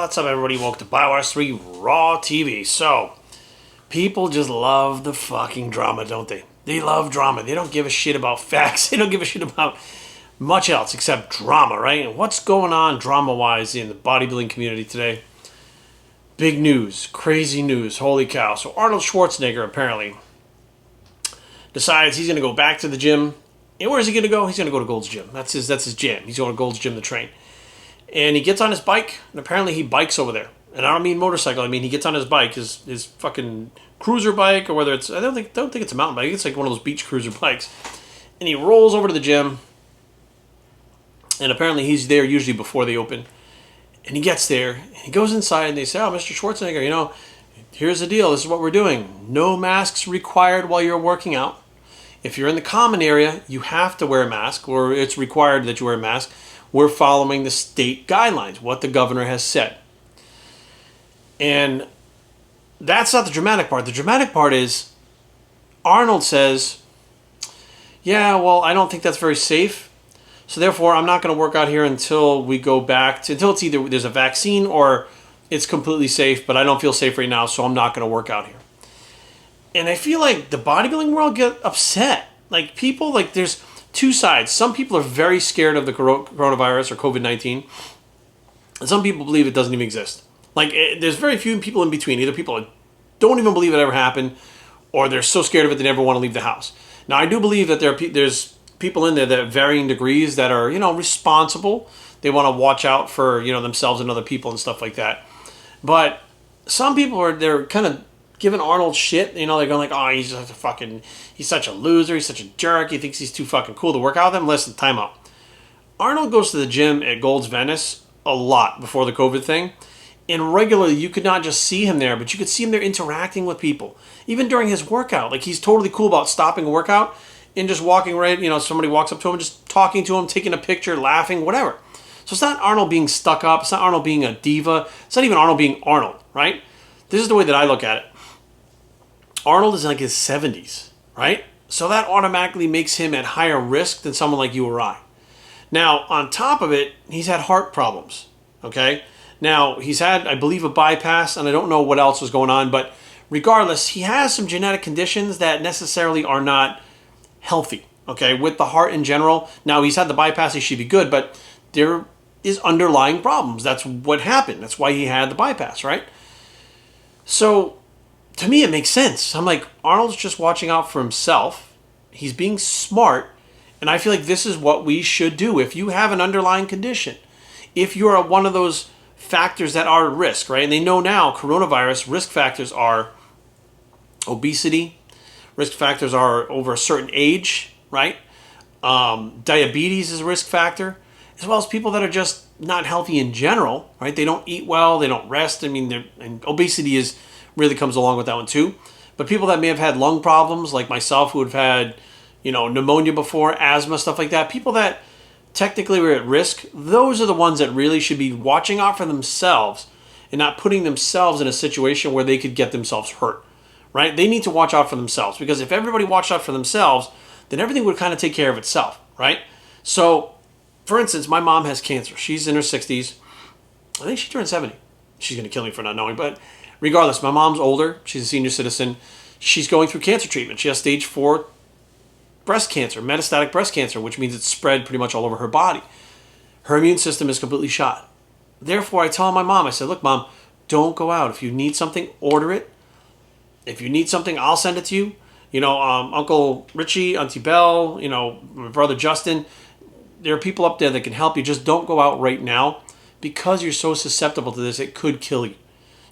What's up, everybody? Welcome to Biowars 3 Raw TV. So, people just love the fucking drama, don't they? They love drama. They don't give a shit about facts. They don't give a shit about much else except drama, right? And what's going on drama-wise in the bodybuilding community today? Big news. Crazy news. Holy cow. So, Arnold Schwarzenegger apparently decides he's going to go back to the gym. And where is he going to go? He's going to go to Gold's Gym. That's his jam. He's going to Gold's Gym to train. And he gets on his bike, and apparently he bikes over there. And I don't mean motorcycle. I mean he gets on his bike, his fucking cruiser bike, or whether it's I don't think it's a mountain bike. It's like one of those beach cruiser bikes. And he rolls over to the gym. And apparently he's there usually before they open. And he gets there, and he goes inside, and they say, "Oh, Mr. Schwarzenegger, here's the deal. This is what we're doing. No masks required while you're working out. If you're in the common area, you have to wear a mask, or it's required that you wear a mask. We're following the state guidelines, what the governor has said." And that's not the dramatic part. The dramatic part is Arnold says, "Yeah, well, I don't think that's very safe. So therefore, I'm not going to work out here until we go back to, until it's either there's a vaccine or it's completely safe, but I don't feel safe right now, so I'm not going to work out here." And I feel like the bodybuilding world get upset. Like people, like there's two sides. Some people are very scared of the coronavirus or COVID-19. And some people believe it doesn't even exist. Like there's very few people in between. Either people don't even believe it ever happened, or they're so scared of it they never want to leave the house. Now I do believe that there's people in there that at varying degrees that are responsible. They want to watch out for themselves and other people and stuff like that. But some people they're kind of giving Arnold shit. They're going like, "Oh, he's such a loser. He's such a jerk. He thinks he's too fucking cool to work out with him." Listen, time out. Arnold goes to the gym at GOLD'S VENICE a lot before the COVID thing. And regularly, you could not just see him there, but you could see him there interacting with people. Even during his workout. Like, he's totally cool about stopping a workout and just walking right, somebody walks up to him, just talking to him, taking a picture, laughing, whatever. So it's not Arnold being stuck up. It's not Arnold being a diva. It's not even Arnold being Arnold, right? This is the way that I look at it. Arnold is in like his 70s, right? So that automatically makes him at higher risk than someone like you or I. Now, on top of it, he's had heart problems, okay? Now, he's had, I believe, a bypass, and I don't know what else was going on, but regardless, he has some genetic conditions that necessarily are not healthy, okay, with the heart in general. Now, he's had the bypass, he should be good, but there is underlying problems. That's what happened. That's why he had the bypass, right? So, to me, it makes sense. I'm like, Arnold's just watching out for himself. He's being smart. And I feel like this is what we should do. If you have an underlying condition, if you're one of those factors that are at risk, right? And they know now coronavirus risk factors are obesity. Risk factors are over a certain age, right? Diabetes is a risk factor, as well as people that are just not healthy in general, right? They don't eat well. They don't rest. I mean, and obesity really comes along with that one too. But people that may have had lung problems, like myself, who have had, pneumonia before, asthma, stuff like that, people that technically were at risk, those are the ones that really should be watching out for themselves and not putting themselves in a situation where they could get themselves hurt, right? They need to watch out for themselves, because if everybody watched out for themselves, then everything would kind of take care of itself, right? So, for instance, my mom has cancer. She's in her 60s. I think she turned 70. She's going to kill me for not knowing, but regardless, my mom's older. She's a senior citizen. She's going through cancer treatment. She has stage 4 breast cancer, metastatic breast cancer, which means it's spread pretty much all over her body. Her immune system is completely shot. Therefore, I tell my mom, I said, "Look, Mom, don't go out. If you need something, order it. If you need something, I'll send it to you. Uncle Richie, Auntie Belle, my brother Justin, there are people up there that can help you. Just don't go out right now, because you're so susceptible to this. It could kill you.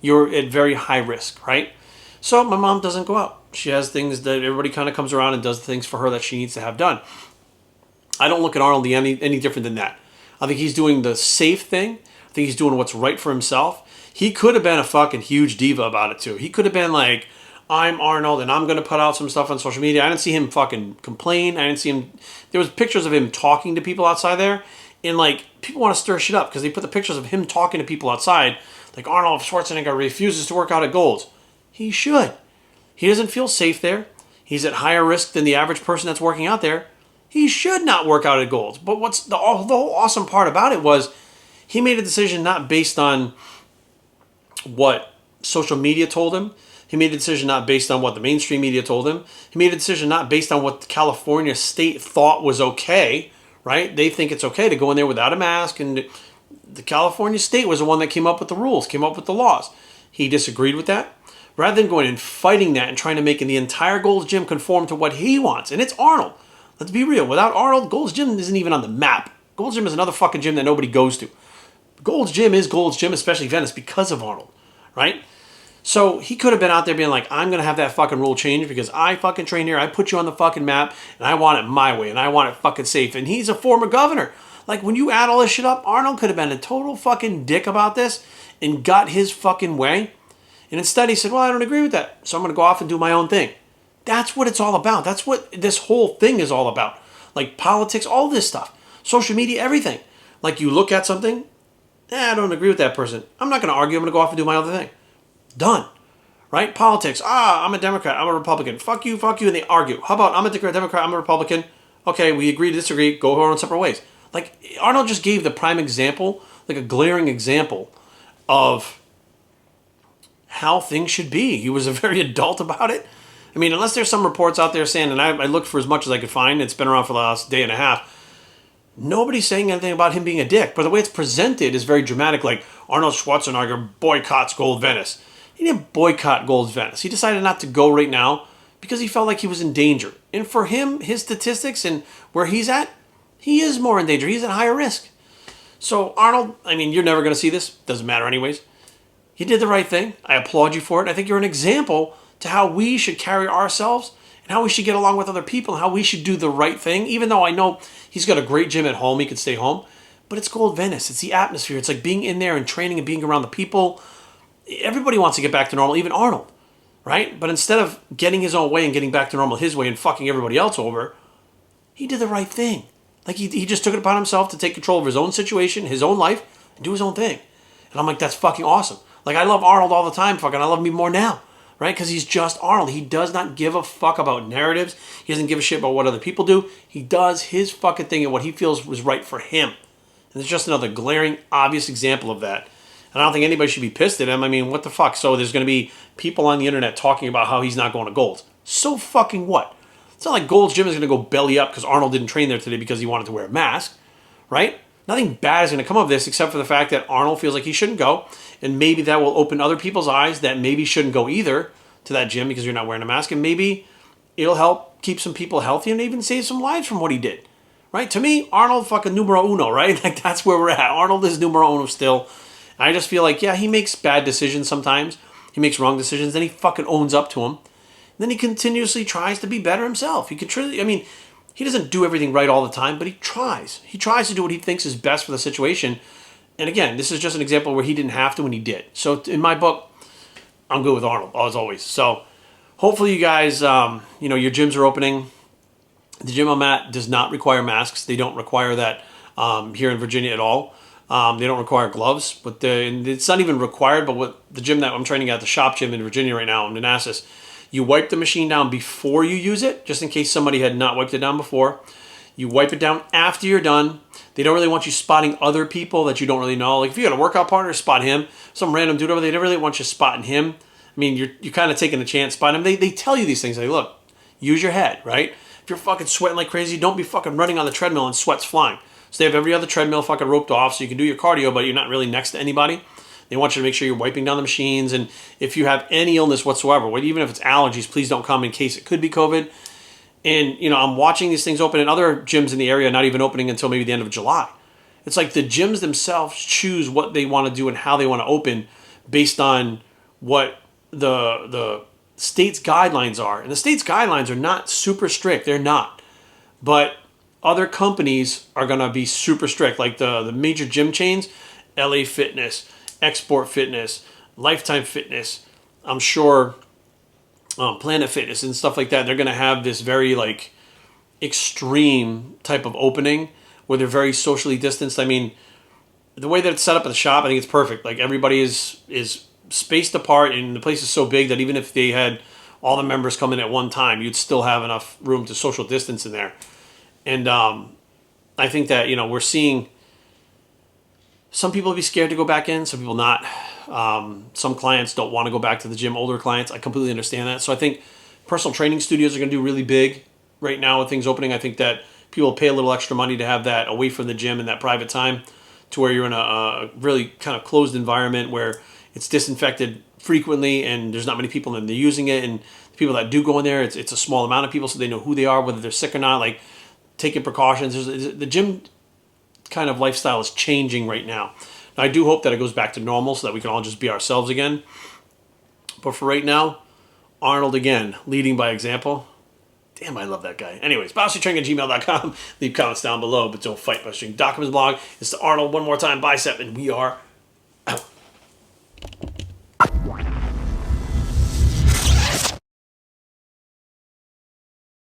You're at very high risk," right? So my mom doesn't go out. She has things that everybody kind of comes around and does things for her that she needs to have done. I don't look at Arnold any different than that. I think he's doing the safe thing. I think he's doing what's right for himself. He could have been a fucking huge diva about it too. He could have been like, "I'm Arnold and I'm going to put out some stuff on social media." I didn't see him fucking complain. I didn't see him. There was pictures of him talking to people outside there. And like, people want to stir shit up because they put the pictures of him talking to people outside. Like, Arnold Schwarzenegger refuses to work out at Gold's. He should. He doesn't feel safe there. He's at higher risk than the average person that's working out there. He should not work out at Gold's. But what's the whole awesome part about it was he made a decision not based on what social media told him. He made a decision not based on what the mainstream media told him. He made a decision not based on what the California state thought was okay, right? They think it's okay to go in there without a mask, and the California state was the one that came up with the rules, came up with the laws. He disagreed with that. Rather than going and fighting that and trying to make the entire Gold's Gym conform to what he wants, and it's Arnold. Let's be real. Without Arnold, Gold's Gym isn't even on the map. Gold's Gym is another fucking gym that nobody goes to. Gold's Gym is Gold's Gym, especially Venice, because of Arnold, right? So he could have been out there being like, I'm going to have that fucking rule changed because I fucking train here, I put you on the fucking map, and I want it my way, and I want it fucking safe. And he's a former governor. Like, when you add all this shit up, Arnold could have been a total fucking dick about this and got his fucking way. And instead he said, well, I don't agree with that, so I'm going to go off and do my own thing. That's what it's all about. That's what this whole thing is all about. Like politics, all this stuff. Social media, everything. Like, you look at something, I don't agree with that person. I'm not going to argue. I'm going to go off and do my other thing. Done. Right? Politics. I'm a Democrat. I'm a Republican. Fuck you, and they argue. How about I'm a Democrat, I'm a Republican. Okay, we agree to disagree. Go our own separate ways. Like, Arnold just gave the prime example, like a glaring example of how things should be. He was a very adult about it. I mean, unless there's some reports out there saying, and I looked for as much as I could find, it's been around for the last day and a half, nobody's saying anything about him being a dick. But the way it's presented is very dramatic, like Arnold Schwarzenegger boycotts Gold Venice. He didn't boycott Gold's Venice. He decided not to go right now because he felt like he was in danger. And for him, his statistics and where he's at, he is more in danger. He's at higher risk. So Arnold, I mean, you're never going to see this. Doesn't matter anyways. He did the right thing. I applaud you for it. I think you're an example to how we should carry ourselves and how we should get along with other people and how we should do the right thing. Even though I know he's got a great gym at home, he could stay home. But it's Gold Venice. It's the atmosphere. It's like being in there and training and being around the people. Everybody wants to get back to normal, even Arnold, right? But instead of getting his own way and getting back to normal his way and fucking everybody else over, he did the right thing. Like, he just took it upon himself to take control of his own situation, his own life, and do his own thing. And I'm like, that's fucking awesome. Like, I love Arnold all the time, fucking. I love him even more now, right? Because he's just Arnold. He does not give a fuck about narratives. He doesn't give a shit about what other people do. He does his fucking thing and what he feels was right for him. And it's just another glaring, obvious example of that. And I don't think anybody should be pissed at him. I mean, what the fuck? So there's going to be people on the internet talking about how he's not going to Gold's. So fucking what? It's not like Gold's Gym is going to go belly up because Arnold didn't train there today because he wanted to wear a mask, right? Nothing bad is going to come of this except for the fact that Arnold feels like he shouldn't go. And maybe that will open other people's eyes that maybe shouldn't go either to that gym because you're not wearing a mask. And maybe it'll help keep some people healthy and even save some lives from what he did, right? To me, Arnold fucking numero uno, right? Like, that's where we're at. Arnold is numero uno still. I just feel like, yeah, he makes bad decisions sometimes. He makes wrong decisions. Then he fucking owns up to them. Then he continuously tries to be better himself. He doesn't do everything right all the time, but he tries. He tries to do what he thinks is best for the situation. And again, this is just an example where he didn't have to and he did. So in my book, I'm good with Arnold, as always. So hopefully you guys, your gyms are opening. The gym I'm at does not require masks. They don't require that here in Virginia at all. They don't require gloves, but it's not even required. But what the gym that I'm training at, the shop gym in Virginia right now in Manassas, you wipe the machine down before you use it, just in case somebody had not wiped it down before. You wipe it down after you're done. They don't really want you spotting other people that you don't really know. Like, if you got a workout partner, spot him. Some random dude over there, they don't really want you spotting him. I mean, you're kind of taking a chance spotting him. They tell you these things. Like, look, use your head, right? If you're fucking sweating like crazy, don't be fucking running on the treadmill and sweat's flying. So they have every other treadmill fucking roped off so you can do your cardio, but you're not really next to anybody. They want you to make sure you're wiping down the machines. And if you have any illness whatsoever, even if it's allergies, please don't come in case it could be COVID. And, I'm watching these things open, and other gyms in the area are not even opening until maybe the end of July. It's like the gyms themselves choose what they want to do and how they want to open based on what the state's guidelines are. And the state's guidelines are not super strict. They're not. But other companies are going to be super strict, like the major gym chains, LA Fitness, Export Fitness, Lifetime Fitness, I'm sure Planet Fitness and stuff like that. They're going to have this very extreme type of opening where they're very socially distanced. I mean, the way that it's set up at the shop, I think it's perfect. Like, everybody is spaced apart, and the place is so big that even if they had all the members come in at one time, you'd still have enough room to social distance in there. And I think that, we're seeing Some people will be scared to go back in, some people not. Some clients don't want to go back to the gym, older clients. I completely understand that. So I think personal training studios are going to do really big right now with things opening. I think that people pay a little extra money to have that away from the gym and that private time, to where you're in a really kind of closed environment where it's disinfected frequently and there's not many people and they're using it. And the people that do go in there, it's a small amount of people, so they know who they are, whether they're sick or not, like taking precautions. The gym kind of lifestyle is changing right now. Now, I do hope that it goes back to normal so that we can all just be ourselves again. But for right now, Arnold again, leading by example. Damn, I love that guy. Anyways, BioStreetTraining@gmail.com. Leave comments down below, but don't fight. BioStreet Documents blog. It's to Arnold one more time, bicep, and we are